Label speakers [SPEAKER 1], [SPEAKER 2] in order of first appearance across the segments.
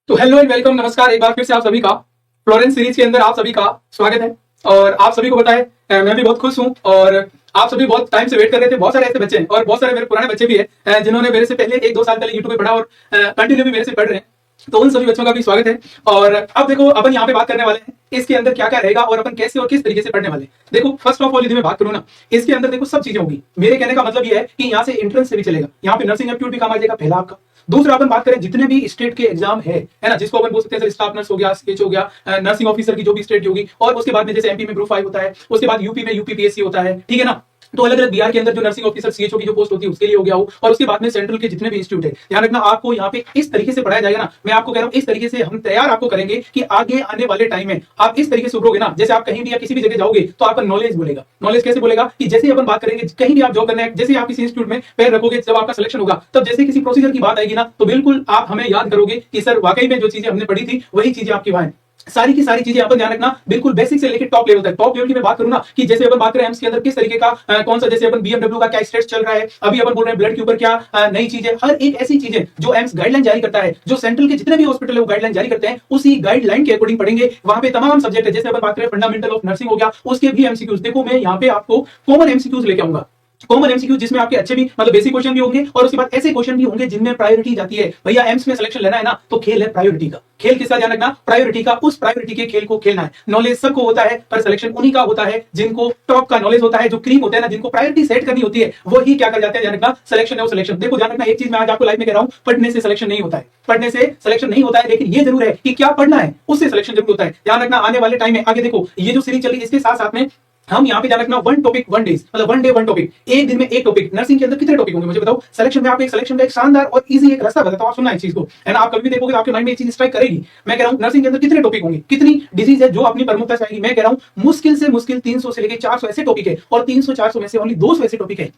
[SPEAKER 1] तो hello and welcome, नमस्कार। एक बार फिर से आप सभी का फ्लोरेंस सीरीज के अंदर आप सभी का स्वागत है। और आप सभी को पता है मैं भी बहुत खुश हूं और आप सभी बहुत टाइम से वेट कर रहे थे। बहुत सारे ऐसे बच्चे हैं और बहुत सारे मेरे पुराने बच्चे भी हैं जिन्होंने मेरे से पहले 1-2 साल पहले यूट्यूब पे पढ़ा और कंटिन्यू भी मेरे से पढ़ रहे हैं। तो उन सभी बच्चों का भी स्वागत है। और अब देखो, अपन यहाँ पे बात करने वाले हैं इसके अंदर क्या क्या रहेगा और अपन कैसे और किस तरीके से पढ़ने वाले हैं। देखो, फर्स्ट ऑफ ऑल यदि मैं बात करूँ ना, इसके अंदर देखो सब चीजें होगी। मेरे कहने का मतलब ये है कि यहाँ से एंट्रेंस से भी चलेगा, यहाँ पे नर्सिंग एप्टीट्यूड भी काम आ जाएगा पहला आपका। दूसरा अपन बात करें जितने भी स्टेट के एग्जाम है ना, जिसको अपन बोल सकते हैं स्टाफ नर्स हो गया, स्केच हो गया, नर्सिंग ऑफिसर की जो भी स्टेट की होगी, और उसके बाद में जैसे एमपी में ग्रुप 5 होता है, उसके बाद यूपी में यूपीपीएससी होता है, ठीक है ना। तो अलग अलग बिहार के अंदर जो नर्सिंग ऑफिसर सीएचओ की जो पोस्ट होती है उसके लिए हो गया हो, और उसके बाद में सेंट्रल के जितने भी इंस्टीट्यूट है, ध्यान रखना आपको यहाँ पे इस तरीके से पढ़ाया जाएगा ना। मैं आपको कह रहा हूँ इस तरीके से हम तैयार आपको करेंगे कि आगे आने वाले टाइम में आप इस तरीके से उभरोगे ना। जैसे आप कहीं भी या किसी भी जगह जाओगे तो आपका नॉलेज बोलेगा। नॉलेज कैसे बोलेगा कि जैसे अपन बात करेंगे कहीं भी आप जॉब करना है, जैसे आप किसी इंस्टीट्यूट में पैर रखोगे, जब आपका सिलेक्शन होगा तब जैसे किसी प्रोसीजर की बात आएगी ना, तो बिल्कुल आप हमें याद करोगे कि सर वाकई में जो चीजें हमने पढ़ी थी वही चीजें आपकी वहां है। सारी की सारी चीजें अपन ध्यान रखना, बिल्कुल बेसिक से लेकर टॉप लेवल तक। टॉप लेवल की मैं बात करूं ना, कि जैसे अपन बात करें एम्स के अंदर किस तरीके का कौन सा, जैसे अपन बीएमडब्ल्यू का क्या स्टेट्स चल रहा है, अभी अपन बोल रहे हैं ब्लड के ऊपर क्या नई चीजें, हर एक ऐसी चीजें जो एम्स गाइडलाइन जारी करता है, जो सेंट्रल के जितने भी हॉस्पिटल है वो गाइडलाइन जारी करते हैं, उसी गाइडलाइन के अकॉर्डिंग पढ़ेंगे। वहां पे तमाम सब्जेक्ट है, जैसे अपन बात करें फंडामेंटल ऑफ नर्सिंग हो गया, उसके भी एमसीक्यूज। देखो, मैं यहाँ पे आपको कॉमन एमसीक्यूज लेके आऊंगा। कॉमन एमसीक्यू जिसमें आपके अच्छे भी मतलब बेसिक क्वेश्चन भी होंगे, और उसके बाद ऐसे क्वेश्चन भी होंगे जिनमें प्रायोरिटी जाती है। भैया एम्स में सिलेक्शन लेना है ना, तो खेल है प्रायोरिटी का। खेल किसका ध्यान रखना? प्रायोरिटी का। उस प्रायोरिटी के खेल को खेलना है। नॉलेज सबको होता है, पर सिलेक्शन उन्हीं का होता है जिनको टॉप का नॉलेज होता है, जो क्रीम होते हैं ना, जिनको प्रायोरिटी सेट करनी होती है, वही क्या कर जाते हैं, ध्यान रखना, सिलेक्शन है वो सिलेक्शन। देखो ध्यान रखना, एक चीज मैं आज आपको लाइव में कह रहा हूं, पढ़ने से सिलेक्शन नहीं होता है। पढ़ने से सिलेक्शन नहीं होता है, लेकिन ये जरूर है कि क्या पढ़ना है उससे सिलेक्शन जरूर होता है। ध्यान रखना, आने वाले टाइम में आगे देखो, ये जो सीरीज चली इसके साथ साथ में हम यहाँ पे ध्यान रखना, वन टॉपिक वन डेज, मतलब वन डे वन टॉपिक, एक दिन में एक टॉपिक। नर्सिंग के अंदर कितने टॉपिक होंगे मुझे बताओ? सिलेक्शन में आपको एक सिलेक्शन का एक शानदार और इजी एक रास्ता बताता हूं, आप सुनना इस चीज को, है ना। आप कभी भी देखोगे तो आपके माइंड में एक चीज स्ट्राइक करेगी। मैं कह रहा हूं नर्सिंग के अंदर कितने टॉपिक होंगे, कितनी डिजीज है जो अपनी प्रमुखता से आएगी। मैं कह रहा हूं मुश्किल से मुश्किल 300 से लेकर 400 ऐसे टॉपिक है, और 300-400 में से ओनली 200 ऐसे टॉपिक है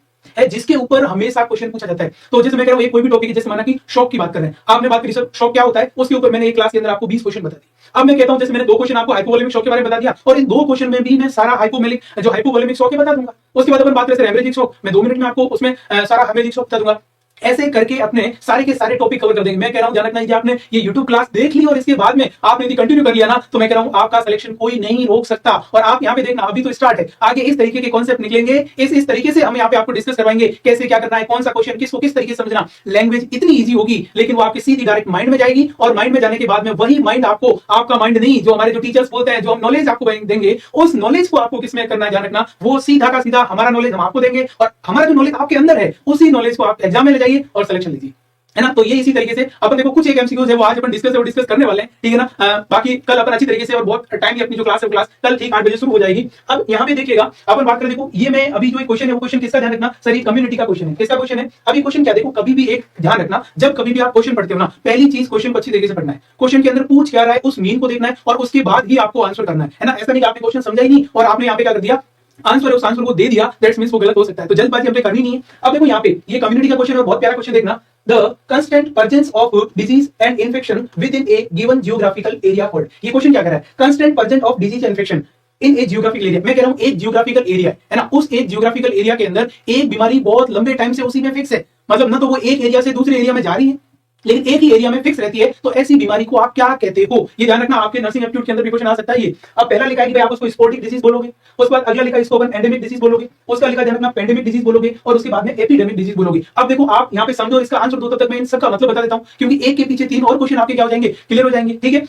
[SPEAKER 1] जिसके ऊपर हमेशा क्वेश्चन पूछा जाता है। तो जैसे मैं कह रहा हूं एक कोई भी टॉपिक है, जैसे माना कि शॉक की बात कर रहे हैं, आपने बात करी सर शॉक क्या होता है, उसके ऊपर मैंने एक क्लास के अंदर आपको 20 क्वेश्चन बता दिए। अब मैं कहता हूं जैसे मैंने 2 क्वेश्चन आपको हाइपोवोलेमिक शॉक के बारे में बता दिया, और इन 2 क्वेश्चन में भी मैं सारा हाइपोवोलेमिक शॉक बता दूंगा। उसके बाद अपन बात करें हेमरेजिक शॉक, मैं 2 मिनट में आपको उसमें सारा हेमरेजिक शॉक बता दूंगा। ऐसे करके अपने सारे के सारे टॉपिक कवर कर देंगे। मैं कह रहा हूं ध्यान रखना, यदि आपने ये YouTube क्लास देख ली और इसके बाद में आपने यदि कंटिन्यू कर लिया ना, तो मैं कह रहा हूं आपका सिलेक्शन कोई नहीं रोक सकता। और आप यहां पे देखना, अभी तो स्टार्ट है, आगे इस तरीके के कॉन्सेप्ट निकलेंगे, इस तरीके से हम यहां पे आपको डिस्कस करवाएंगे कैसे क्या करना है, कौन सा क्वेश्चन किसको किस तरीके से समझना। लैंग्वेज इतनी ईजी होगी, लेकिन वो आपकी सीधी डायरेक्ट माइंड में जाएगी, और माइंड में जाने के बाद में वही माइंड आपको, आपका माइंड नहीं, जो हमारे जो टीचर्स बोलते हैं, जो हम नॉलेज आपको देंगे, उस नॉलेज को आपको किसमें करना है, ध्यान रखना, वो सीधा का सीधा हमारा नॉलेज हम आपको देंगे, और हमारा जो नॉलेज आपके अंदर है उसी नॉलेज को आप एग्जाम में ले जाइए और सिलेक्शन लीजिए, है ना। तो ये इसी तरीके से अपन देखो कुछ एक एमसीक्यूज है वो आज अपन डिस्कस करने वाले हैं, ठीक है ना। बाकी कल अपन अच्छी तरीके से, और बहुत टाइम की अपनी जो क्लास है क्लास कल ठीक 8 बजे शुरू हो जाएगी। अब यहाँ पे देखिएगा, अपन बात करें, देखो ये मैं अभी जो क्वेश्चन है वो क्वेश्चन किसका, ध्यान रखना सर, ये कम्युनिटी का क्वेश्चन है। किसका क्वेश्चन है? अभी क्वेश्चन क्या, देखो कभी भी एक ध्यान रखना, जब कभी भी आप क्वेश्चन पढ़ते हो ना, पहली चीज क्वेश्चन को अच्छी तरीके से पढ़ना है। क्वेश्चन के अंदर पूछ क्या रहा है उस मीन को देखना है, और उसके बाद ही आपको आंसर करना है ना। ऐसा नहीं कि आपने क्वेश्चन समझा ही नहीं और आपने यहाँ पे क्या कर दिया, आंसर है उस आंसर को दे दिया, दैट्स मींस वो गलत हो सकता है। तो जल्दबाजी हमने करनी नहीं है। अब देखो यहाँ पे ये कम्युनिटी का क्वेश्चन है, बहुत प्यारा क्वेश्चन, देखना, the constant presence of disease and infection with in a given geographical area called. ये क्वेश्चन क्या कर रहा है? Constant presence of disease and infection in a geographical area. मैं कह रहा हूं एक जियोग्राफिकल एरिया है ना, उस एक जियोग्राफिकल एरिया के अंदर एक बीमारी बहुत लंबे टाइम से उसी में फिक्स है, मतलब ना तो वो एक एरिया से दूसरे एरिया में जा रही है, लेकिन एक ही एरिया में फिक्स रहती है, तो ऐसी बीमारी को आप क्या कहते हो? ये ध्यान रखना, आपके नर्सिंग एप्टीट्यूड के अंदर भी क्वेश्चन आ सकता है ये। अब पहला लिखा है कि भाई आप उसको स्पोर्टिक डिजीज बोलोगे, उसके बाद अगला लिखा इसको एंडेमिक डिजीज बोलोगे, उसका लिखा ध्यान रखना पेंडेमिक डिजीज बोलोगे, और उसके बाद में एपिडेमिक डिजीज बोलोगे। अब देखो आप यहाँ पे समझो, इसका आंसर दो, तब तक मैं इन सबका मतलब बता देता हूं, क्योंकि एक के पीछे 3 और क्वेश्चन आपके क्या हो जाएंगे, क्लियर हो जाएंगे, ठीक है।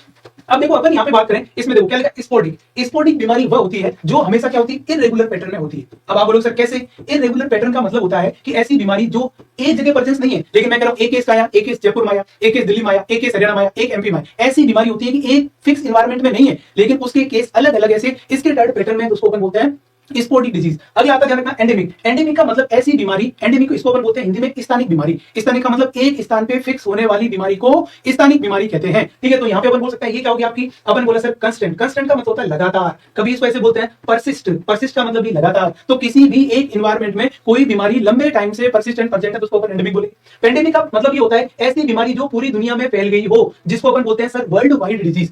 [SPEAKER 1] अब देखो अपन यहाँ पे बात करें, इसमें देखो क्या लिखा, स्पोर्टिक। स्पोर्टिक बीमारी वह होती है जो हमेशा क्या होती है, इरेगुलर पैटर्न में होती है। अब आप बोलोगे सर कैसे? इरेगुलर पैटर्न का मतलब होता है कि ऐसी बीमारी जो एक जगह प्रेजेंस नहीं है, लेकिन मैं कह रहा हूं एक केस आया, एक केस जयपुर में आया, एक केस दिल्ली में आया, एक केस हरियाणा में आया, एक एमपी में आया। ऐसी बीमारी होती है कि एक फिक्स एनवायरनमेंट में नहीं है, लेकिन उसके केस अलग अलग ऐसे इसके पैटर्न में, उसको अपन बोलते हैं स्पोर्टिक डिजीज। अगला आता है एंडेमिक। एंडेमिक का मतलब ऐसी बीमारी, एंडेमिक को इसको अपन बोलते हैं हिंदी में स्थानिक बीमारी। स्थानिक का मतलब एक स्थान पे फिक्स होने वाली बीमारी को स्थानिक बीमारी कहते हैं, ठीक है। तो यहाँ पे अपन बोल सकते हैं ये क्या होगी आपकी, अपन बोला सर कंस्टेंट। कंस्टेंट का मतलब होता है लगातार, कभी इसको ऐसे बोलते हैं परसिस्ट। परसिस्ट का मतलब भी लगातार। तो किसी भी एक एनवायरमेंट में कोई बीमारी लंबे टाइम से परसिस्टेंट प्रेजेंट है तो उसको अपन एंडेमिक बोले। पेंडेमिक का मतलब ये होता है ऐसी बीमारी जो पूरी दुनिया में फैल गई हो, जिसको अपन बोलते हैं सर वर्ल्ड वाइड डिजीज।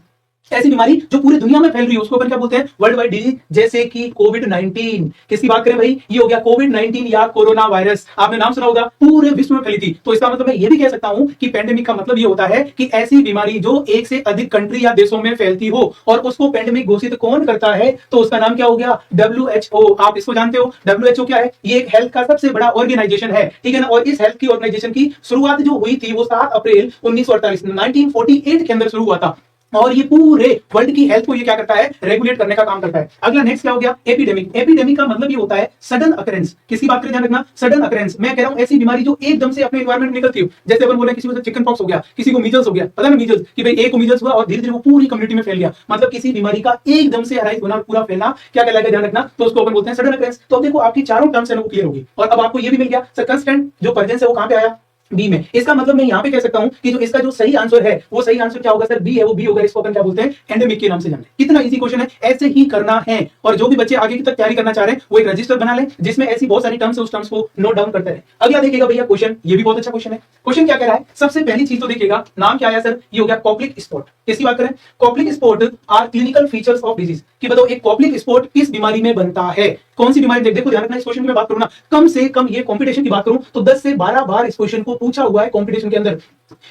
[SPEAKER 2] ऐसी बीमारी जो पूरी दुनिया में फैल रही है उसको अपन क्या बोलते हैं, वर्ल्ड वाइड डिजीज, जैसे कि कोविड-19। किसकी बात करें भाई, ये हो गया कोविड-19 या कोरोना वायरस, आपने नाम सुना होगा, पूरे विश्व में फैली थी। तो इसका मतलब मैं ये भी कह सकता हूं कि पेंडेमिक का मतलब ये होता है कि ऐसी बीमारी जो एक से अधिक कंट्री या देशों में फैलती हो, और उसको पेंडेमिक घोषित कौन करता है, तो उसका नाम क्या हो गया, WHO। आप इसको जानते हो, WHO क्या है, ये एक हेल्थ का सबसे बड़ा ऑर्गेनाइजेशन है, ठीक है ना। और इस हेल्थ की ऑर्गेनाइजेशन की शुरुआत जो हुई थी वो 7 अप्रैल 1948 1948 के अंदर शुरू हुआ था, और ये पूरे वर्ल्ड की हेल्थ को ये क्या करता है, रेगुलेट करने का काम करता है। अगला नेक्स्ट क्या हो गया, एपिडेमिक। एपिडेमिक का मतलब ये होता है सडन अकरेंस। किसकी बात करें, ध्यान रखना, सडन अकरेंस। मैं कह रहा हूं ऐसी बीमारी जो एकदम से अपने एनवायरमेंट में निकलती हो, जैसे अपन बोले किसी को चिकन पॉक्स हो गया, किसी को मीजल्स हो गया, पता ना मीजल्स, कि भाई एक को मीजल्स हुआ और धीरे धीरे वो पूरी कम्युनिटी में फैल गया, मतलब किसी बीमारी का एकदम से अराइज होना, पूरा फैलना, क्या कहलाएगा, ध्यान रखना, तो उसको अपन बोलते हैं सडन अकरेंस। तो अब देखो आपकी चारों टर्म्स है वो क्लियर होगी, और अब आपको ये भी मिल गया सर्कमस्टेंट, जो प्रेजेंस है वो कहां पे आया, बी में। इसका मतलब मैं यहां पे कह सकता हूं कि जो इसका जो सही आंसर है वो सही आंसर क्या होगा सर, बी है, वो बी होगा। इसको अपन क्या बोलते हैं, एंडेमिक के नाम से जानते हैं। कितना इजी क्वेश्चन है, ऐसे ही करना है। और जो भी बच्चे आगे की तक तैयारी करना चाह रहे हैं वो एक रजिस्टर बना लें जिसमें ऐसी बहुत सारी टर्म्स है, उस टर्म्स को नोट डाउन करते रहे। अगला देखिएगा भैया क्वेश्चन, ये भी बहुत अच्छा क्वेश्चन है। क्वेश्चन क्या कह रहा है, सबसे पहली चीज तो देखिएगा, नाम क्या आया सर, ये हो गया कॉप्लिक स्पॉट। किसकी बात करें, Koplik spot are clinical features of disease, कि बताओ एक कॉप्लिक स्पॉट किस बीमारी में बनता है, कौन सी बीमारी। देखो ध्यान रखना, इस क्वेश्चन की मैं बात करूं ना, कम से कम ये कंपटीशन की बात करूं तो 10 से 12 बार इस क्वेश्चन को पूछा हुआ है कंपटीशन के अंदर।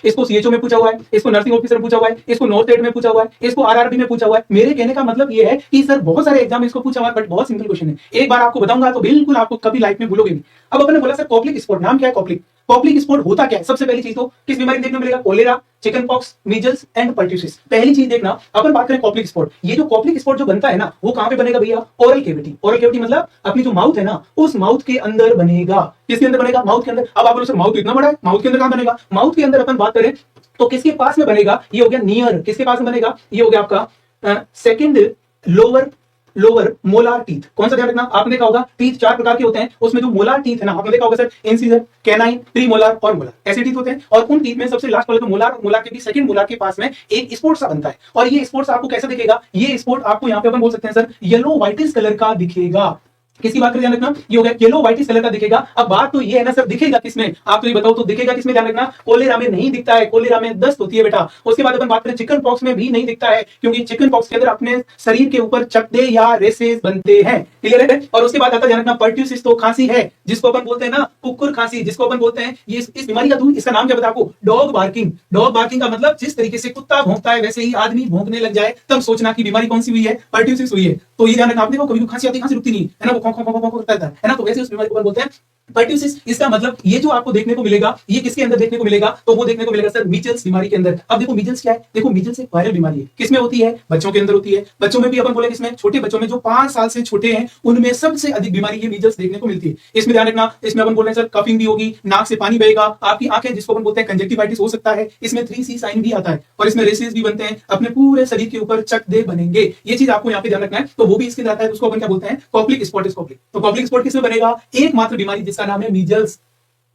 [SPEAKER 2] इसको सीएचओ में पूछा हुआ है, इसको नर्सिंग ऑफिसर में पूछा हुआ है, इसको नॉर्थ एड में पूछा हुआ है, इसको आरआरबी में पूछा हुआ है। मेरे कहने का मतलब ये है कि सर बहुत सारे एग्जाम इसको पूछा हुआ है, बट बहुत सिंपल क्वेश्चन है। एक बार आपको बताऊंगा तो बिल्कुल आपको कभी लाइफ में भूलोगे नहीं। अब अपने बोला सर कॉप्लिक स्पॉट, नाम क्या है कॉप्लिक, कॉप्लिक स्पॉट होता क्या है। सबसे पहली चीज तो किस बीमारी देखने को मिलेगा, cholera, chickenpox, measles and pertussis. पहली चीज देखना, अपन बात करें कॉप्लिक स्पॉट, ये जो कॉप्लिक स्पॉट जो बनता है ना वो कहां पे बनेगा भैया, ओरल कैविटी। ओरल कैविटी मतलब अपनी जो माउथ है ना, उस माउथ के अंदर बनेगा। किसके अंदर बनेगा, माउथ के अंदर। अब आप बोलो सर माउथ इतना बड़ा है, माउथ के अंदर कहां बनेगा, माउथ के अंदर अपन बात करें तो किसके पास में बनेगा, ये हो गया नियर। किसके पास में बनेगा, ये हो गया आपका सेकंड लोअर मोलार टीथ। कौन सा ध्यान रखना, आपने देखा होगा टीथ 4 प्रकार के होते हैं, उसमें जो मोलार टीथ है ना, आपने देखा होगा sir incisor, canine, pre molar और मोलार, ऐसे टीथ होते हैं। और उन टीथ में सबसे लास्ट वाले तो मोलार और मोलार के भी सेकंड मोलार के पास में एक स्पॉट सा बनता है। और ये स्पॉट आपको कैसा दिखेगा, ये स्पॉट आपको यहाँ पे अपन बोल सकते हैं सर येलो व्हाइटिश कलर का दिखेगा। किसकी बात करें, ध्यान रखना, ये हो गया येलो व्हाइटिश कलर का दिखेगा। अब बात तो ये है ना सर, दिखेगा किसमें, आप तो ये बताओ तो दिखेगा किसमें, ध्यान रखना, कोलेरा में नहीं दिखता है, कोलेरा में दस्त होती है बेटा। उसके बाद अपन बात करें चिकन पॉक्स में भी नहीं दिखता है, क्योंकि चिकन पॉक्स के अंदर अपने शरीर के ऊपर चकदे या रेसेस बनते हैं, क्लियर है। और उसके बाद आता ध्यान रखना पर्ट्यूसिस, तो खांसी है जिसको अपन बोलते हैं ना कुकुर खांसी, जिसको अपन बोलते हैं, ये इस बीमारी का इसका नाम क्या बता आपको, डॉग बार्किंग। डॉग बार्किंग का मतलब जिस तरीके से कुत्ता भौंकता है वैसे ही आदमी भौंकने लग जाए, तब सोचना की बीमारी कौन सी हुई है, पर्ट्यूसिस हुई है। तो ये ध्यान रखना, आपने कभी खांसी आती, खांसी रुकती नहीं है ना, वो खो खो खो खो करता है ना, तो वैसे उस बीमारी को बोलते हैं पर्ट्यूसिस। इसका मतलब ये जो आपको देखने को मिलेगा, ये किसके अंदर देखने को मिलेगा, तो वो देखने को मिलेगा सर मीजल्स बीमारी के अंदर। अब देखो मीजल्स क्या है, देखो मीजल्स एक वायरल बीमारी है, किसमें होती है, बच्चों के अंदर होती है। बच्चों में भी अपन बोले किसमें, छोटे बच्चों में जो 5 साल से छोटे हैं उनमें सबसे अधिक बीमारी ये मीजल्स देखने को मिलती है। इसमें ध्यान रखना, इसमें अपन बोल रहे हैं सर कफिंग भी होगी, नाक से पानी बहेगा, आपकी आंखें जिसको अपन बोलते हैं कंजक्टिवाइटिस हो सकता है, इसमें 3C साइन भी आता है, और इसमें रेसेस भी बनते हैं, अपने पूरे शरीर के ऊपर चकदे बनेंगे। ये चीज आपको यहाँ पे ध्यान रखना है, तो वो भी इसके अंदर आता है, उसको अपन क्या बोलते हैं, कॉप्लिक स्पॉट। तो कॉप्लिक स्पॉट किसमें बनेगा, एकमात्र बीमारी जिसका नाम है मीजल्स।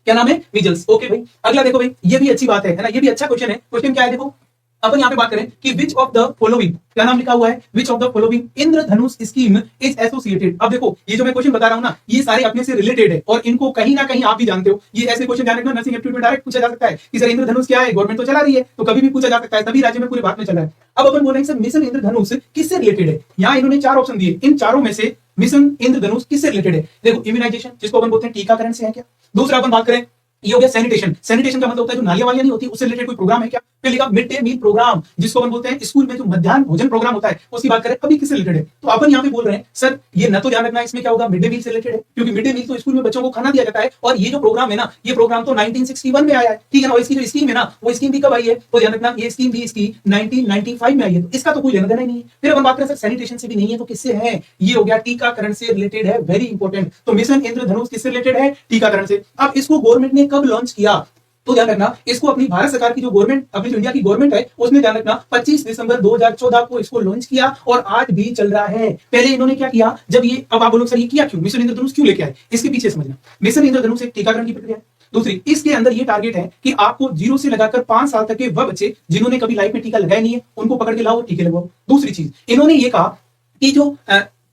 [SPEAKER 2] क्या नाम है, मीजल्स। ओके भाई, अगला देखो भाई, ये भी अच्छी बात है ना, ये भी अच्छा क्वेश्चन है। क्वेश्चन क्या है देखो, अपन यहाँ पे बात करें कि विच ऑफ द फॉलोइंग, क्या नाम लिखा हुआ है, which of the following Indradhanush scheme is associated. अब देखो ये जो मैं क्वेश्चन बता रहा हूं ना, ये सारे अपने से रिलेटेड है और इनको कहीं ना कहीं आप भी जानते हो। ये ऐसे क्वेश्चन ध्यान रखना, नर्सिंग एप्टीट्यूड में डायरेक्ट पूछा जा सकता है कि सर इंद्रधनुष क्या है, गवर्नमेंट तो चला रही है, तो कभी भी पूछा जा सकता है, सभी राज्य में पूरे भारत में चल रहा है। अब अपन बोल रहे हैं सर मिशन इंद्रधनुष किससे रिलेटेड है, यहाँ इन्होंने 4 ऑप्शन दिए, इन चारों में से मिशन इंद्रधनुष किससे रिलेटेड है। देखो इम्यूनाइजेशन, जिसको अपन बोलते हैं टीकाकरण से है क्या। दूसरा अपन बात करें, ये हो गया सैनिटेशन। सैनिटेशन का मतलब होता है जो नालियां वालियां नहीं होती, उससे रिलेटेड कोई प्रोग्राम है क्या। फिर लिखा मिड डे मील प्रोग्राम, जिसको अपन बोलते हैं स्कूल में जो मध्याह्न भोजन प्रोग्राम होता है, उसकी बात करें अभी किससे रिलेटेड है। तो अपन यहाँ पे बोल रहे हैं सर ये न तो ध्यान रखना इसमें क्या होगा, मिड डे मील से रिलेटेड है, क्योंकि मिड डे मील तो स्कूल में बच्चों को खाना दिया जाता है, और ये जो प्रोग्राम है ना, ये प्रोग्राम तो 1961 में आया है, ठीक है ना। और इसकी जो स्कीम है ना, वो स्कीम भी कब आई है, तो ध्यान रखना ये स्कीम भी इसकी 1995 में आई है, तो इसका तो कोई लेना देना ही नहीं है। फिर अपन बात करें सर सैनिटेशन से भी नहीं है, तो किससे है, ये हो गया टीकाकरण से रिलेटेड है, वेरी इंपॉर्टेंट। तो मिशन इंद्रधनुष किससे रिलेटेड है, टीकाकरण से। अब इसको गवर्नमेंट ने कब लॉन्च किया, तो ध्यान रखना इसको अपनी भारत सरकार की जो गवर्नमेंट, अपनी जो इंडिया की गवर्नमेंट है, उसने ध्यान रखना 25 दिसंबर 2014 को इसको लॉन्च किया, और आज भी चल रहा है। पहले इन्होंने क्या किया, जब ये, अब आप बोलोगे सर ये किया क्यों, मिशन इंद्रधनुष क्यों लेके आए, इसके पीछे समझना। मिशन इंद्रधनुष एक टीकाकरण की प्रक्रिया है। दूसरी, इसके अंदर ये टारगेट है कि आपको 0 से लगाकर 5 साल तक के वह बच्चे जिन्होंने कभी लाइफ में टीका लगाया नहीं है, उनको पकड़ के लाओ, टीके लगवाओ। दूसरी चीज, इन्होंने ये कहा कि जो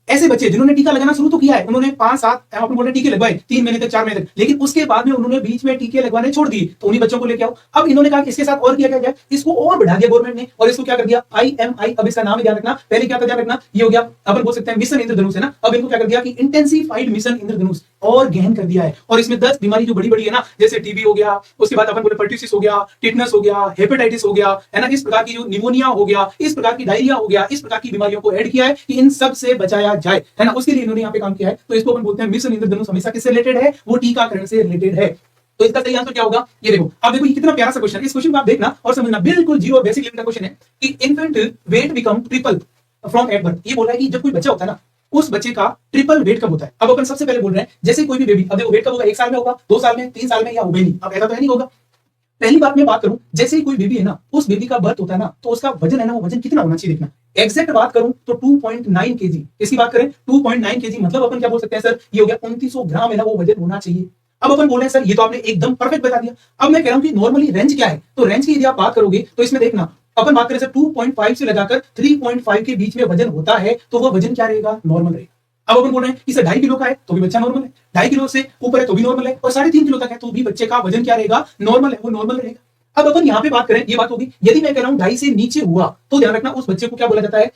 [SPEAKER 2] ऐसे बच्चे जिन्होंने टीका लगाना शुरू तो किया है, उन्होंने 5-7 अपन बोल रहे टीके लगवाए 3 महीने तक 4 महीने तक, लेकिन उसके बाद में उन्होंने बीच में टीके लगवाने छोड़ दिए, तो उन्हीं बच्चों को लेके आओ। अब इन्होंने कहा कि इसके साथ और किया क्या जाए, इसको और बढ़ा दिया गवर्नमेंट ने और इसको क्या कर दिया IMI। अब इसका नाम ही ध्यान रखना, पहले क्या था ध्यान रखना, ये हो गया अपन बोल सकते हैं मिशन इंद्रधनुष है ना, अब इनको क्या कर दिया कि इंटेंसिफाइड मिशन इंद्रधनुष और गहन कर दिया है। और इसमें 10 बीमारी जो बड़ी बड़ी है ना, जैसे टीबी हो गया, उसके बाद अपन बोले पर्ट्यूसिस हो गया, टिटनस हो गया, हेपेटाइटिस हो गया, है ना, इस प्रकार की जो निमोनिया हो गया, इस प्रकार की डायरिया हो गया, इस प्रकार की बीमारियों को ऐड किया है कि इन सब से बचाया जाए, है ना, उसके लिए इन्होंने यहाँ पे काम किया है। तो इसको अपन बोलते हैं मिशन इंद्रधनुष। हमेशा किससे रिलेटेड है, वो टीकाकरण से रिलेटेड है। तो इसका सही आंसर क्या होगा, ये देखो। अब देखो ये कितना प्यारा सा क्वेश्चन है, इस क्वेश्चन को आप देखना और समझना, बिल्कुल जीरो और बेसिक लेवल का क्वेश्चन है कि infant weight become triple from at birth. ये बोल रहा है कि जब कोई बच्चा होता है ना, उस बच्चे का ट्रिपल वेट कब होता है। अब अपन सबसे पहले बोल रहे हैं जैसे कोई भी बेबी, अब देखो वेट कब होगा, 1 साल में होगा, 2 साल में, 3 साल में, या होगा ही नहीं। अब ऐसा तो है नहीं होगा। पहली बात मैं बात करूं, जैसे ही कोई बेबी है ना, उस बेबी का बर्थ होता है ना, तो उसका वजन है ना, वो वजन कितना होना चाहिए देखना। एग्जैक्ट बात करूं तो 2.9 केजी। इसकी बात करें 2.9 केजी, मतलब अपन क्या बोल सकते हैं सर, ये हो गया 2900 ग्राम है ना, वो वजन होना चाहिए। अब अपन बोल रहे हैं सर ये तो आपने एकदम परफेक्ट बता दिया। अब मैं कह रहा हूं कि नॉर्मली रेंज क्या है, तो रेंज की यदि आप बात करोगे तो इसमें देखना, अपन बात करें सर 2.5 से लगाकर 3.5 के बीच में वजन होता है, तो वो वजन क्या रहेगा, नॉर्मल रहेगा। अब अपन बोल रहे हैं कि सर 2.5 किलो का है तो भी बच्चा नॉर्मल है, 2.5 किलो से ऊपर है तो भी नॉर्मल है, और 3.5 किलो तक है तो भी बच्चे का वजन क्या रहेगा, नॉर्मल है, वो नॉर्मल रहेगा। अब अपन यहाँ पे बात करें, ये बात होगी यदि मैं कह रहा हूं 2.5 से नीचे हुआ, तो ध्यान रखना उस बच्चे को क्या बोला जाता है,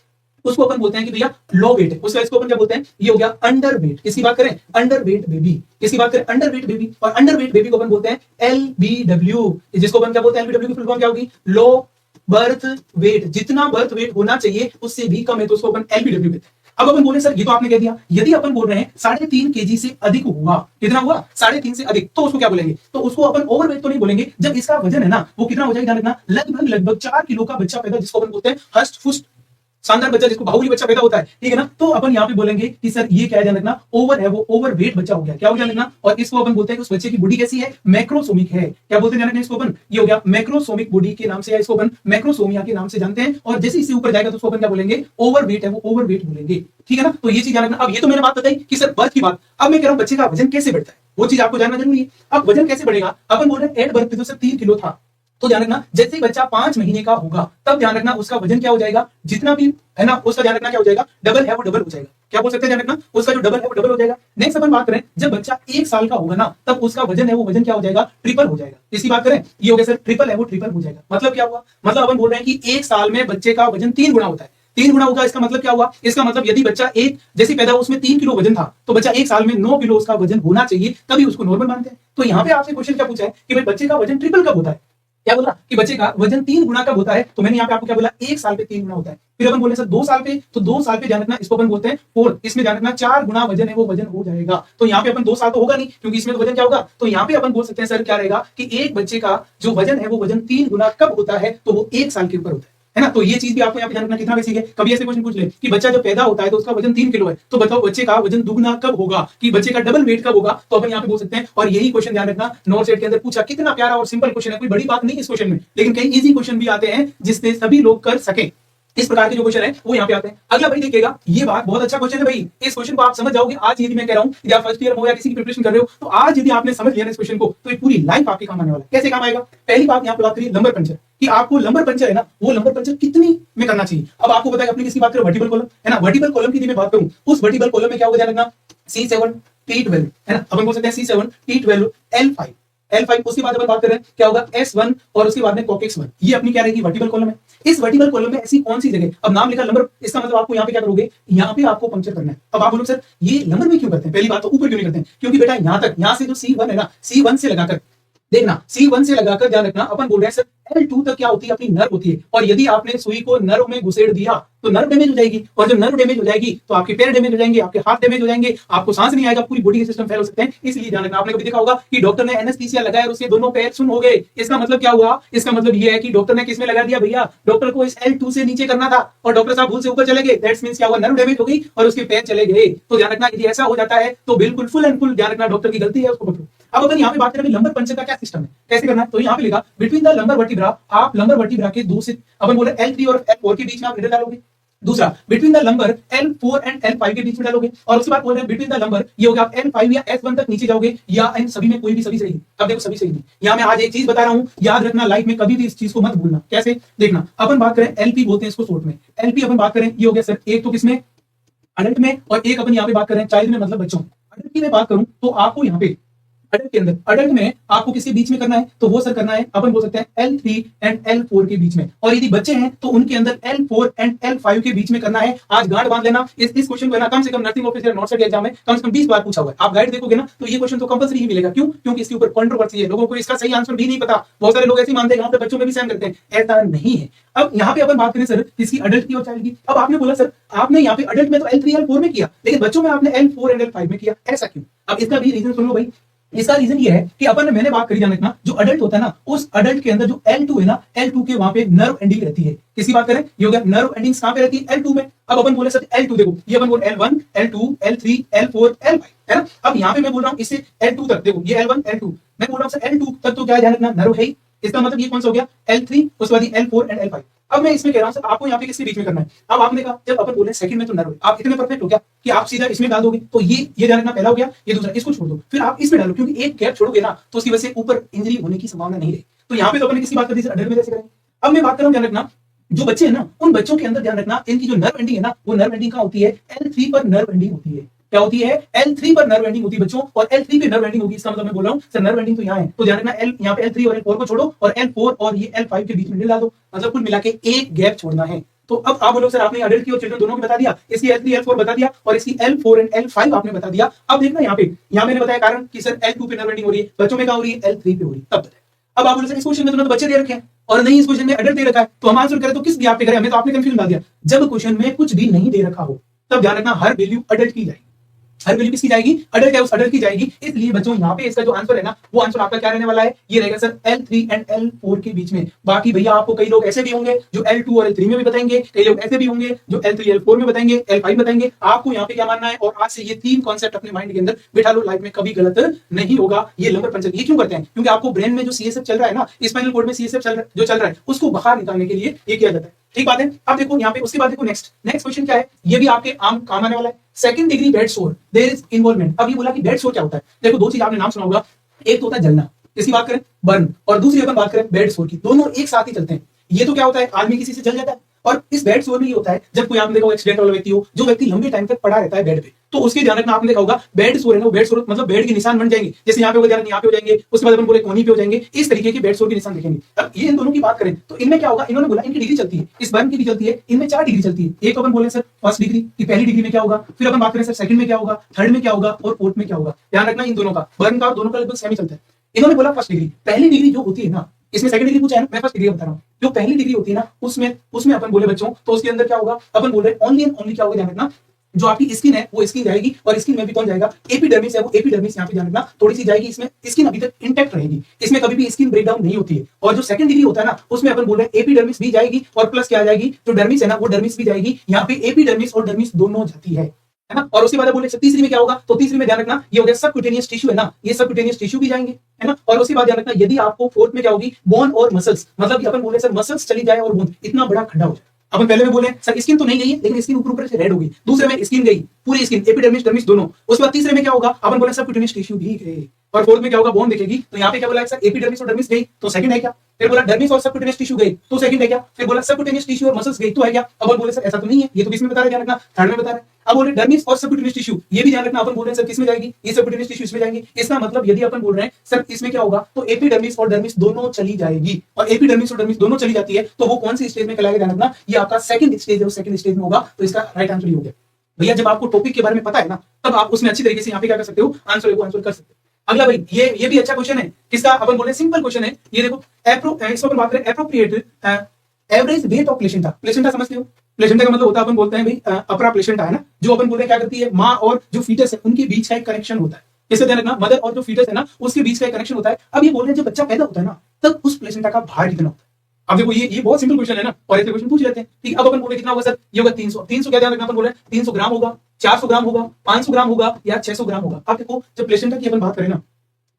[SPEAKER 2] उसको अपन बोलते हैं कि भैया लो वेट है, उसका इसको अपन क्या बोलते हैं, ये हो गया अंडर वेट। इसकी बात करें अंडर वेट बेबी, इसकी बात करें अंडर वेट बेबी, और अंडर वेट बेबी को अपन बोलते हैं LBW, जिसको अपन क्या बोलते हैं, LBW की फुल फॉर्म क्या होगी, लो बर्थ वेट। जितना बर्थ वेट होना चाहिए उससे भी कम है तो उसको अपन LBW कहते हैं। अब अपन बोले सर ये तो आपने कह दिया, यदि अपन बोल रहे हैं 3.5 केजी से अधिक हुआ, कितना हुआ, 3.5 से अधिक, तो उसको क्या बोलेंगे, तो उसको अपन ओवरवेट तो नहीं बोलेंगे। जब इसका वजन है ना, वो कितना हो जाएगा, ध्यान रखना, लगभग 4 किलो का बच्चा पैदा, जिसको अपन बोलते हैं हष्ट पुष्ट शानदार बच्चा, जिसको बाहुली बच्चा पैदा होता है, ठीक है ना। तो अपन यहाँ पे बोलेंगे कि सर ये क्या है, ध्यान रखना, ओवर है, वो ओवर वेट बच्चा हो गया, क्या हो गया लिखना। और इसको अपन बोलते हैं कि उस बच्चे की बॉडी कैसी है, मैक्रोसोमिक है। क्या बोलते हैं ध्यान रखना इसको अपन, ये हो गया मैक्रोसोमिक बॉडी के नाम से, या इसको अपन मैक्रोसोमिया के नाम से जानते हैं। और जैसे इससे ऊपर जाएगा तो उसको अपन क्या बोलेंगे, ओवर वेट है, वो ओवर वेट बोलेंगे, ठीक है ना। तो ये चीज ध्यान रखना। अब ये तो मैंने बात बताई कि सर बर्थ की बात, अब मैं कह रहा हूं बच्चे का वजन कैसे बढ़ता है, वो चीज आपको जानना जरूरी है। अब वजन कैसे बढ़ेगा, अपन बोल रहे हैं एट बर्थ पे तो सिर्फ 3 किलो था, तो ध्यान रखना जैसे ही बच्चा 5 महीने का होगा, तब ध्यान रखना उसका वजन क्या हो जाएगा, जितना भी है ना, उसका ध्यान रखना क्या हो जाएगा, डबल है वो डबल हो जाएगा। क्या बोल सकते हैं, ध्यान रखना उसका जो डबल है वो डबल हो जाएगा। नेक्स्ट अपन बात करें, जब बच्चा 1 साल का होगा ना, तब उसका वजन है वो वजन क्या हो जाएगा, ट्रिपल हो जाएगा। इसकी बात करें, ये हो गया सर ट्रिपल है वो ट्रिपल हो जाएगा। मतलब क्या हुआ, मतलब अपन बोल रहे हैं कि 1 साल में बच्चे का वजन 3 गुना होता है, 3 गुना होगा। इसका मतलब क्या हुआ, इसका मतलब यदि बच्चा एक जैसे पैदा उसमें 3 किलो वजन था, तो बच्चा 1 साल में 9 किलो उसका वजन होना चाहिए, तभी उसको नॉर्मल मानते हैं। तो यहाँ पे आपसे क्वेश्चन क्या पूछा है कि भाई बच्चे का वजन ट्रिपल कब होता है, क्या बोला कि बच्चे का वजन 3 गुना कब होता है, तो मैंने यहाँ पे आपको क्या बोला, 1 साल पे 3 गुना होता है। फिर अपन बोले सर 2 साल पे, तो 2 साल पे ध्यान रखना इसको अपन बोलते हैं 4, इसमें ध्यान रखना 4 गुना वजन है वो वजन हो जाएगा। तो यहाँ पे अपन 2 साल तो होगा नहीं, क्योंकि इसमें तो वजन क्या होगा, तो यहाँ पे अपन बोल सकते हैं सर क्या रहेगा कि एक बच्चे का जो वजन है वो वजन 3 गुना कब होता है, तो वो 1 साल के ऊपर होता है ना। तो ये चीज भी आपको यहाँ पे ध्यान रखना, कितना बेसिक है। कभी ऐसे क्वेश्चन पूछ ले कि बच्चा जब पैदा होता है तो उसका वजन 3 किलो है, तो बताओ बच्चे का वजन दुगना कब होगा, कि बच्चे का डबल वेट कब होगा, तो अपन यहाँ पे बोल सकते हैं। और यही क्वेश्चन ध्यान रखना नॉर्थ सेट के अंदर पूछा, कितना प्यारा और सिंपल क्वेश्चन है, कोई बड़ी बात नहीं इस क्वेश्चन में, लेकिन कई इजी क्वेश्चन भी आते हैं जिससे सभी लोग कर सके। इस प्रकार के जो क्वेश्चन है वो यहाँ पे आते हैं। अगला भाई देखिएगा, ये बात बहुत अच्छा क्वेश्चन है भाई, इस क्वेश्चन को आप समझ जाओगे आज। यदि मैं कह रहा हूँ या फर्स्ट ईयर हो या किसी की प्रिपरेशन कर रहे हो, तो आज यदि आपने समझ लिया इस क्वेश्चन को, तो ये पूरी लाइफ आपके काम आने वाला है। कैसे काम आएगा, पहली बात यहाँ पे बात करिए लंबर पंचर, कि आपको लंबर पंचर है ना, वो लंबर पंचर कितनी में करना चाहिए। अब आपको पता है अपनी किसकी बात करें, वर्टिकल कॉलम है ना, वर्टिकल कॉलम की यदि मैं बात करूं, उस वर्टिकल कॉलम में क्या होगा, ध्यान रखना C7 T12 है ना, अपन बोल सकते हैं C7 T12 L5। उसके बाद अपन बात कर रहे हैं क्या होगा S1, और उसके बाद में कॉकेक्स 1। ये अपनी क्या रहेगी, वर्टिकल कॉलम है। इस वर्टिकल कॉलम में ऐसी कौन सी जगह, अब नाम लिखा लंबर, इसका मतलब आपको यहाँ पे क्या करोगे, यहाँ पे आपको पंक्चर करना है। अब आप बोलोगे सर ये लंबर में क्यों करते हैं, पहली बात तो ऊपर क्यों नहीं करते हैं, क्योंकि बेटा यहाँ तक, यहाँ से जो C1 है ना, C1 से लगाकर देखना, C1 से लगाकर ध्यान रखना, अपन बोल रहे हैं सर L2 तक क्या होती है, अपनी नर्व होती है। और यदि आपने सुई को नर्व में घुसेड़ दिया तो नर्व डैमेज हो जाएगी, और जब नर्व डैमेज हो जाएगी तो आपके पैर डैमेज हो जाएंगे, आपके हाथ डैमेज हो जाएंगे, आपको सांस नहीं आएगा, पूरी बॉडी के सिस्टम फेल हो सकते हैं। इसलिए ध्यान रखना, आपने कभी देखा होगा कि डॉक्टर ने एनेस्थीसिया लगाया और उसके दोनों पैर सुन्न हो गए, इसका मतलब क्या हुआ, इसका मतलब ये है कि डॉक्टर ने किसमें लगा दिया भैया, डॉक्टर को इस L2 से नीचे करना था और डॉक्टर साहब भूल से ऊपर चले गए। दैट्स मींस क्या हुआ, नर्व डैमेज हो गई और उसके पैर चले गए। तो ध्यान रखना यदि ऐसा हो जाता है तो बिल्कुल फुल एंड फुल ध्यान रखना डॉक्टर की गलती है, उसको पकड़ो। अब अपन यहाँ पे बात करें लंबर पंचर का क्या सिस्टम है, कैसे करना है, तो यहाँ पे लिखा बिटवीन द लंबर वर्टिब्रा, आप लंबर वर्टिब्रा के 2 से अपन बोले L3 और L4 के बीच में आप निडल डालोगे। दूसरा between the lumbar L4 and L5 के बीच में डालोगे, और उसके बाद बोल रहे हैं बिटवीन द लंबर, ये हो गया आप L5 या S1 तक नीचे जाओगे, या इन सभी में कोई भी सभी सही। अब देखो सभी सही नहीं, यहाँ मैं आज एक चीज बता रहा हूँ, याद रखना लाइफ में कभी भी इस चीज को मत भूलना। कैसे देखना, अपन बात करें LP बोलते हैं इसको शॉर्ट में, LP अपन बात करें, ये हो गया सर एक तो किसमें अडल्ट में, और एक अपन यहाँ पे बात कर रहे हैं चाइल्ड में, मतलब बच्चों। अडल्ट की मैं बात करूं तो आपको यहाँ पे अडल्ट के अंदर, अडल्ट में आपको किसके बीच में करना है, तो वो सर करना है अपन बोल सकते हैं L3 एंड L4 के बीच में, और यदि बच्चे हैं तो उनके अंदर L4 एंड L5 के बीच में करना है। आज गांठ बांध लेना, इस क्वेश्चन को है ना कम से कम nursing officer NORCET exam में कम से कम 20 बार पूछा हुआ है। आप गाइड देखोगे ना तो ये क्वेश्चन तो कंपलसरी ही मिलेगा। क्यों? क्योंकि इसके ऊपर कंट्रोवर्सी है, लोगों को इसका सही आंसर भी नहीं पता। बहुत सारे लोग ऐसे मानते हैं, यहाँ पे बच्चों में भी सहन करते हैं, ऐसा नहीं है। अब यहाँ पे अपन बात करें सर इसकी अडल्ट की और चाइल्ड की। अब आपने बोला सर आपने यहाँ पे अडल्ट में तो L3 L4 में किया, लेकिन बच्चों में आपने L4 एंड L5 में किया, ऐसा क्यों? अब इसका भी रीजन सुन लो भाई। इसका रीजन ये है कि मैंने बात करी जाने ना, जो अडल्ट होता है ना, उस अडल्ट के अंदर जो L2 है ना, L2 के वहां पे नर्व एंडिंग रहती है। किसकी बात करें? ये हो गया नर्व एंडिंग्स कहां पे रहती है? L2 में। अब अपन बोले सर L2 देखो, ये अपन बोले L1 L2 L3 L4 L5 है ना। अब यहाँ पे मैं बोल रहा हूँ इससे L2 तक, देखो ये L1 L2, मैं बोल रहा हूँ सर L2 तक तो क्या ध्यान रखना, नर्व है ही। इसका मतलब ये कौन सा हो गया? L3, उसके बाद L4 एंड L5। अब मैं इसमें कह रहा हूं सर आपको यहाँ पे किसके बीच में करना है। अब आपने कहा जब अपन बोले सेकंड में तो नर्व है, आप इतने परफेक्ट हो क्या कि आप सीधा इसमें डाल दोगे, तो ये ध्यान रखना पहला हो गया, ये दूसरा इसको छोड़ दो, फिर आप इसमें डालो, क्योंकि एक गैप छोड़ोगे ना तो उसकी वजह से ऊपर इंजरी होने की संभावना नहीं रही। तो यहाँ पे तो अपन किसकी बात कर दी सर? अडल्ट में कैसे करेंगे। अब मैं बात कर रहा हूँ, ध्यान रखना जो बच्चे हैं ना, उन बच्चों के अंदर ध्यान रखना इनकी जो नर्व एंडिंग है ना, वो नर्व एंडिंग कहाँ होती है? L3 पर नर्व एंडिंग होती है। क्या होती है? L3 पर नर्व एंडिंग होती है बच्चों, और L3 पे नर्व एंडिंग होगी। इसका मतलब मैं बोल रहा हूँ सर नर्व एंडिंग तो यहाँ है, तो ध्यान रखना यहाँ पे L3 और L4 को छोड़ो, और L4 और ये L5 के बीच में डाल दो, मतलब कुल मिला के एक गैप छोड़ना है। तो अब आप बोलो सर आपने अडल्ट की और चिल्ड्रन दोनों की बता दिया, इसकी L3 L4 बता दिया, और इसकी L4 एंड L5 आपने बता दिया। अब देखना यहाँ मैंने बताया कारण कि सर L2 पे नर्व एंडिंग हो रही है, बच्चों में क्या हो रही है? L3 पे हो रही है। तब बताया। अब आप बोले सर इस क्वेश्चन में तो बच्चे दे रखे हैं और नहीं इस क्वेश्चन में अडल्ट दे रखा है, तो हम आंसर करें तो किस गैप पे करें? हमें तो आपने कंफ्यूजन डाल दिया। जब क्वेश्चन में कुछ भी नहीं दे रखा हो तब ध्यान रखना हर वैल्यू अडल्ट की जाएगी, हर वैल्यू किसकी जाएगी? अडल्ट है उस अडल्ट की जाएगी। इसलिए बच्चों यहाँ पे इसका जो आंसर है ना, वो आंसर आपका क्या रहने वाला है? ये रहेगा सर L3 एंड L4 के बीच में। बाकी भैया आपको कई लोग ऐसे भी होंगे जो L2 और L3 में भी बताएंगे, कई लोग ऐसे भी होंगे जो L3 L4 में बताएंगे, L5 बताएंगे। आपको यहाँ पे क्या मानना है, और आज से ये 3 कॉन्सेप्ट अपने माइंड के अंदर बिठा लो, लाइफ में कभी गलत नहीं होगा। ये लंबर पंचर ये क्यों करते हैं? क्योंकि आपको ब्रेन में जो CSF चल रहा है ना, स्पाइनल कॉर्ड में CSF जो चल रहा है, उसको बाहर निकालने के लिए ये किया जाता है। ठीक बात है। अब देखो यहाँ पे उसके बाद देखो नेक्स्ट क्वेश्चन क्या है, ये भी आपके आम काम आने वाला है। Second degree bed sore, there is involvement. अब ये बोला कि बेड सोर क्या होता है। देखो दो चीज आपने नाम सुना होगा, एक तो होता है जलना, इसकी बात करें बर्न, और दूसरी अपन बात करें बेड सोर की, दोनों एक साथ ही चलते हैं। ये तो क्या होता है, आदमी किसी से जल जाता है, और इस बेड सोर में ये होता है जब कोई आपने देखो एक्सीडेंट वाला व्यक्ति हो, जो व्यक्ति लंबे टाइम तक पड़ा रहता है बेड पे, तो उसके ध्यान रखना आपने देखा होगा बेड सोर है ना, बेड सोर मतलब बेड के निशान बन जाएंगे। जैसे यहाँ पे हो ध्यान यहाँ पे हो जाएंगे, उसके बाद अपन बोले कोनी पे हो जाएंगे, इस तरीके के बेड सोर के निशान दिखेंगे। अब ये इन दोनों की बात करें तो इनमें क्या होगा, इन्होंने बोला इनकी डिग्री चलती है, इस बर्न की भी चलती है, इनमें 4 डिग्री चलती है। एक तो अपन बोले सर फर्स्ट डिग्री की, पहली डिग्री में क्या होगा, फिर अपन बात करें सर सेकंड में क्या होगा, थर्ड में क्या होगा, और फोर्थ में क्या होगा। ध्यान रखना इन दोनों का, बर्न का दोनों का लगभग सेम ही चलता है। इन्होंने बोला फर्स्ट डिग्री, पहली डिग्री जो होती है ना, इसमें सेकंड डिग्री पूछा है ना, मैं फर्स्ट डिग्री बता रहा हूँ। जो पहली डिग्री होती है ना, उसमें अपन बोले बच्चों, तो उसके अंदर क्या होगा, अपन बोल रहे ओनली एंड ओनली क्या होगा, ध्यान रखना जो आपकी स्किन है वो स्किन जाएगी, और स्किन में भी कौन जाएगा, एपिडर्मिस है, वो एपिडर्मिस यहाँ पे ध्यान रखना थोड़ी सी जाएगी। इसमें स्किन अभी तक इंटैक्ट रहेगी, इसमें कभी भी स्किन ब्रेक डाउन नहीं होती है। और जो सेकंड डिग्री होता है ना, उसमें अपन बोल रहे हैं एपिडर्मिस भी जाएगी, और प्लस क्या जाएगी, जो डर्मिस है ना, वो डर्मिस भी जाएगी। यहाँ पे एपिडर्मिस और डर्मिस दोनों जाती है ना। और उसके बाद बोले तीसरी में क्या होगा, तो तीसरी में ध्यान रखना ये हो गया सबक्यूटेनियस टिश्यू है ना, ये सबक्यूटेनियस टिश्यू भी जाएंगे, है ना। और उसके बाद ध्यान रखना यदि आपको फोर्थ में क्या होगी, बोन और मसल्स, मतलब अपन बोले सर मसल्स चली जाए और बोन, इतना बड़ा खड्डा हो जाए। अपन पहले में बोले सर स्किन तो नहीं गई है, लेकिन स्किन ऊपर से रेड होगी। दूसरे में स्किन गई, पूरी स्किन, एपिडर्मिस डर्मिस दोनों। उसके बाद तीसरे में क्या होगा, अपन बोले सबक्यूटेनियस टिश्यू भी गए। और फोर्थ में क्या होगा, बोन दिखेगी। तो यहाँ पे क्या बोला सर एपिडर्मिस और डर्मिस गई, तो सेकंड है क्या। फिर बोला डर्मिस और सबक्यूटेनियस टिश्यू गई, तो सेकंड है क्या। फिर बोला सबक्यूटेनियस टिश्यू और मसल्स गई, तो है क्या। अब बोले सर ऐसा तो नहीं है, ये तो किसमें बता रहे, ध्यान रखना थर्ड में बता रहे। अब बोल रहे डर्मिस और सबक्यूटेनियस टिश्यू, ये भी ध्यान रखना अपन बोल रहे हैं सर किसमें जाएगी, ये सबक्यूटेनियस टिश्यू इसमें जाएंगे। इसका मतलब यदि अपन बोल रहे हैं सर इसमें क्या होगा, तो एपिडर्मिस और डर्मिस दोनों चली जाएगी। और एपिडर्मिस और डर्मिस दोनों चली जाती है तो वो कौन सी स्टेज में कहलाएगा, ध्यान रखना ये आपका सेकंड स्टेज है, सेकंड स्टेज में होगा। तो इसका राइट आंसर ये हो गया भैया। जब आपको टॉपिक के बारे में पता है ना, तब आप उसमें अच्छी तरीके से यहाँ पे क्या कर सकते हो, आंसर कर सकते हो। अगला भाई ये भी अच्छा क्वेश्चन है, किसका, अपन बोले सिंपल क्वेश्चन है। ये देखो इसको अपन बात करें appropriate average weight of placenta. Placenta समझते हो, प्लेसेंटा का मतलब होता है अपन बोलते हैं भाई अपरा प्लेसेंटा है ना, जो अपन बोलते हैं क्या करती है, माँ और जो फीटस है उनके बीच का एक कनेक्शन होता है। इससे ध्यान रखना मदर और जो फीटस है ना, उसके बीच का एक कनेक्शन होता है। अब ये बोल रहे हैं जब बच्चा पैदा होता है ना, तब उस प्लेसेंटा का भार कितना होता है। अब देखो ये बहुत सिंपल क्वेश्चन है ना, और ऐसे क्वेश्चन पूछ लेते हैं। ठीक, अब अपन बोले कितना होगा सर, ये होगा 300 क्या ध्यान रखना, अपन बोले 300 ग्राम होगा, 400 ग्राम होगा, 500 ग्राम होगा, या 600 ग्राम होगा। अब देखो जब प्लेसेंटा की अपन बात करें ना,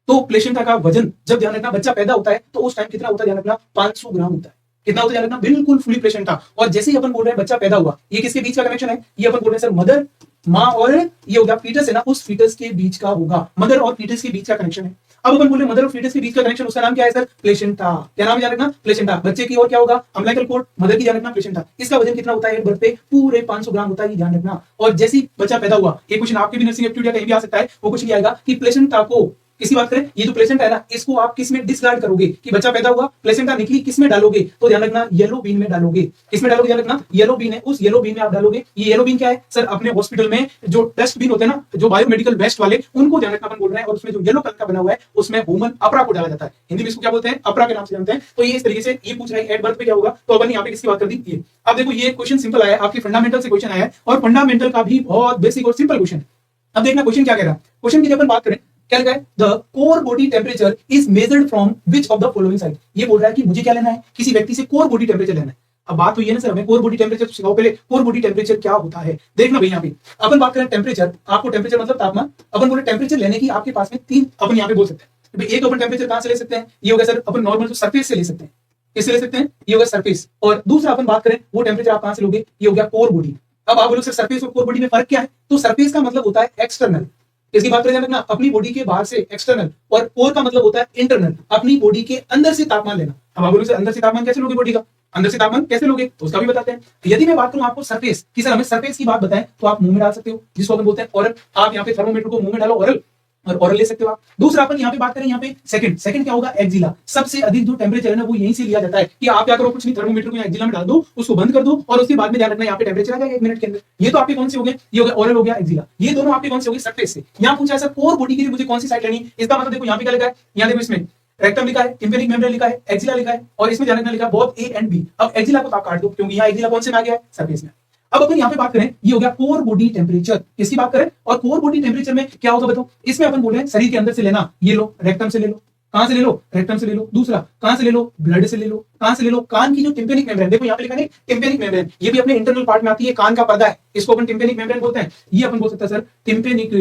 [SPEAKER 2] तो प्लेसेंटा का वजन जब ध्यान रखना बच्चा पैदा होता है तो उस टाइम कितना होता है, ध्यान रखना 500 ग्राम होता है। कितना होता है ध्यान रखना, बिल्कुल फुली प्लेसेंटा। और जैसे ही अपन बोल रहे हैं बच्चा पैदा हुआ, ये किसके बीच का कनेक्शन है, ये अपन बोल रहे हैं सर मदर, माँ और ये हो गया फीटस है ना, उस फीटस के बीच का होगा, मदर और फीटस के बीच का कनेक्शन है। अब अपन बोले मदर और फीटस के बीच का कनेक्शन, उसका नाम क्या है सर? प्लेसेंटा। क्या नाम है ध्यान रखना? प्लेसेंटा। बच्चे की और क्या होगा? Umbilical cord. मदर की ध्यान रखना प्लेसेंटा। इसका वजन कितना होता है एट बर्थ पे? पूरे 500 ग्राम होता है, ये ध्यान रखना। और जैसे ही बच्चा पैदा हुआ, एक क्वेश्चन आपके भी नर्सिंग एप्टीट्यूड या कहीं भी आ सकता है, वो क्वेश्चन ये आएगा कि प्लेसेंटा को, किसी बात करें, ये जो प्लेसेंटा है ना, इसको आप किस में डिस्कार्ड करोगे? कि बच्चा पैदा हुआ, प्लेसेंटा निकली, किस में डालोगे? तो ध्यान रखना येलो बीन में डालोगे। किस में डालोगे? ध्यान रखना येलो बीन है, उस येलो बीन में आप डालोगे। ये येलो बीन क्या है सर? अपने हॉस्पिटल में जो टेस्ट बीन होते हैं ना, जो बायोमेडिकल वेस्ट वाले, उनको ध्यान रखना अपन बोल रहे हैं। और उसमें जो येलो कलर का बना हुआ है, उसमें ह्यूमन अपरा को डाला जाता है। हिंदी में इसको क्या बोलते हैं? अपरा के नाम से जानते हैं। तो ये इस तरीके से ये पूछ रहा है एट बर्थ पे क्या होगा, तो अपन यहाँ पे किसकी बात कर दी? ये। अब देखो ये क्वेश्चन सिंपल आया, आपकी फंडामेंटल से क्वेश्चन आया है, और फंडामेंटल का भी बहुत बेसिक और सिंपल क्वेश्चन है। अब देखना क्वेश्चन क्या कह रहा है। क्वेश्चन की जब अपन बात करें, क्या लिखा है? The core body temperature is measured from which of the following side. ये बोल रहा है कि मुझे क्या लेना है? किसी व्यक्ति से कोर बॉडी टेम्परेचर लेना है। अब बात तो ये ना सर, हमें कोर बॉडी टेम्परेचर सिखाओ पहले, कोर बॉडी टेम्परेचर क्या होता है। देखना भाई यहाँ पे अपन बात करें टेम्परेचर, आपको टेम्परेचर मतलब तापमान। अपन बोले टेम्परेचर लेने की आपके पास में तीन अपन यहाँ पे बोल सकते हैं। एक अपन टेम्परेचर कहां से ले सकते हैं? ये होगा सर अपन नॉर्मल जो सरफेस से ले सकते हैं, इससे ले सकते हैं, ये होगा सरफेस। और दूसरा अपन बात करें वो टेम्परेचर आप कहां से लोगे? ये हो गया कोर बॉडी। अब आप बोलो सर सरफेस और कोर बॉडी में फर्क क्या है? तो सरफेस का मतलब होता है एक्सटर्नल, इसकी बात करें ना, अपनी बॉडी के बाहर से एक्सटर्नल, और कोर का मतलब होता है इंटरनल, अपनी बॉडी के अंदर से तापमान लेना। अब आप बोलोगे अंदर से तापमान कैसे लोगे? बॉडी का अंदर से तापमान कैसे लोगे? तो उसका भी बताते हैं। यदि मैं बात करूं आपको सरफेस की, सर हमें सरफेस की बात बताएं, तो आप मुंह में डाल सकते हो, जिसको अपन बोलते हैं ओरल। आप यहाँ पे थर्मोमीटर को मुंह में डालो, ओरल, और ओरल ले सकते हो आप। दूसरा अपन यहाँ पे बात करें, यहाँ पे सेकंड क्या होगा? एक्जिला। सबसे अधिक जो टेम्परेचर है ना, वो यहीं से लिया जाता है। कि आप क्या करो, कुछ नहीं, थर्मोमीटर को एक्जिला में डाल दो, उसको बंद कर दो, और उसके बाद में ध्यान रखना यहाँ पे टेम्परेचर आ जाएगा 1 मिनट के अंदर। ये तो आपके कौन से हो गए? ये हो गया ओरल, हो गया एक्जिला। ये दोनों आपके कौन से हो गए? सरफेस से। यहाँ पूछा सर कोर बॉडी के लिए मुझे कौन सी साइड लेनी? इसका मतलब देखो यहाँ पे क्या लिखा है, यहाँ देखो इसमें रेक्टम लिखा है, टिम्पेनिक मेम्ब्रेन लिखा है, एक्जिला लिखा है, और इसमें ध्यान रखना लिखा है बोथ ए एंड बी। अब एक्जिला को आप काट दो, क्योंकि यहाँ एक्जिला कौन से में आ गया है? सरफेस में। अब अपन यहाँ पे बात करें, ये हो गया कोर बॉडी टेम्परेचर। किसकी बात करें? और कोर बॉडी टेम्परेचर में क्या होगा बताओ? इसमें अपन बोल रहे हैं शरीर के अंदर से लेना, ये लो रेक्टम से ले लो। कहां से ले लो? रेक्टम से ले लो। दूसरा कहां से ले लो? ब्लड से ले लो। कहां से ले लो? कान की जो टिम्पेनिक मेम्ब्रेन, देखो यहाँ पे लिखा है टिम्पेनिक मेम्ब्रेन, ये भी अपने इंटरनल पार्ट में आती है, कान का पर्दा है, इसको अपन टिम्पेनिक मेम्ब्रेन बोलते हैं। ये अपन बोल सकते हैं सर टिम्पेनिक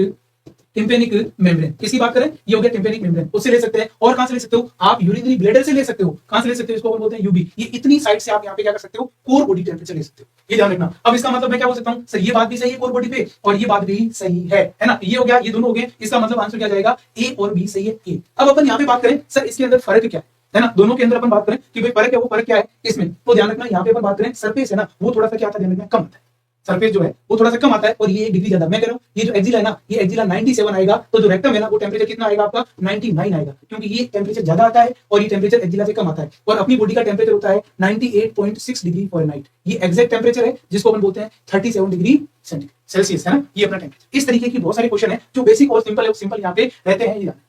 [SPEAKER 2] मेम्ब्रेन। किसकी बात करें? ये हो गया टिम्पेनिक मेम्ब्रेन, उससे ले सकते हैं। और कहां से ले सकते हो? आप यूरिनरी ब्लैडर से ले सकते हो। कहां से ले सकते हो? इसको बोलते हैं यूबी। ये इतनी साइड से आप यहाँ पे क्या कर सकते हो? कोर बॉडी टेम्परेचर ले सकते हो। ये ध्यान रखना। अब इसका मतलब मैं क्या बोल सकता हूँ? सर ये बात भी सही है कोर बॉडी पे, और ये बात भी सही है ना? ये हो गया, ये दोनों हो गए। इसका मतलब आंसर क्या जाएगा? ए और बी सही है। ए। अब अपन यहाँ पे बात करें, सर इसके अंदर फर्क क्या है ना? दोनों के अंदर अपन बात करें कि भाई फर्क है, वो फर्क क्या है इसमें, तो ध्यान रखना यहाँ पे अपन बात करें सरफेस है ना, वो थोड़ा सा क्या आता है? ध्यान रखना कम आता है। सरफेस जो है वो थोड़ा सा कम आता है, और ये 1 डिग्री ज्यादा। मैं कह रहा हूँ ये जो एक्जिला है ना, ये एक्जिला 97 आएगा, तो जो रेक्टम है ना, वो टेम्परेचर कितना आएगा आपका? 99 आएगा, क्योंकि ये टेम्परेचर ज्यादा आता है, और ये टेम्परेचर एक्जिला से कम आता है। और अपनी बॉडी का टेम्परेचर होता है 98.6 डिग्री फॉरेनहाइट। ये एग्जैक्ट टेम्परेचर है, जिसको अपन बोलते हैं 37 डिग्री सेल्सियस, है ना? ये अपना टेम्परेचर। इस तरीके की बहुत सारे क्वेश्चन है जो बेसिक और सिंपल है, सिंपल यहाँ पे रहते हैं।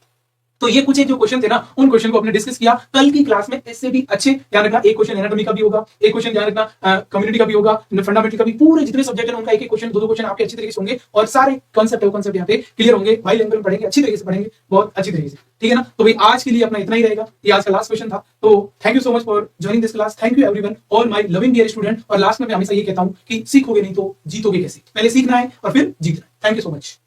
[SPEAKER 2] तो ये कुछ जो क्वेश्चन थे ना, उन क्वेश्चन को हमने डिस्कस किया। कल की क्लास में इससे भी अच्छे ध्यान रखना, एक क्वेश्चन एनाटॉमी का भी होगा, एक क्वेश्चन ध्यान रखना कम्युनिटी का भी होगा, फंडामेंटल का भी, पूरे जितने सब्जेक्ट है उनका एक क्वेश्चन, दो क्वेश्चन आपके अच्छी तरीके से होंगे, और सारे कॉन्सेप्ट यहाँ पे क्लियर होंगे। भाई लैंग्वेज में पढ़ेंगे, अच्छी तरीके से पढ़ेंगे, बहुत अच्छी तरीके से, ठीक है ना? तो भाई आज के लिए अपना इतना ही रहेगा, ये आज का लास्ट क्वेश्चन था। तो thank you so much for joining this class. Thank you everyone, all my loving dear student. और लास्ट में मैं हमेशा ये कहता हूँ कि सीखोगे नहीं तो जीतोगे कैसे? पहले सीखना है और फिर जीतना है। Thank you so much.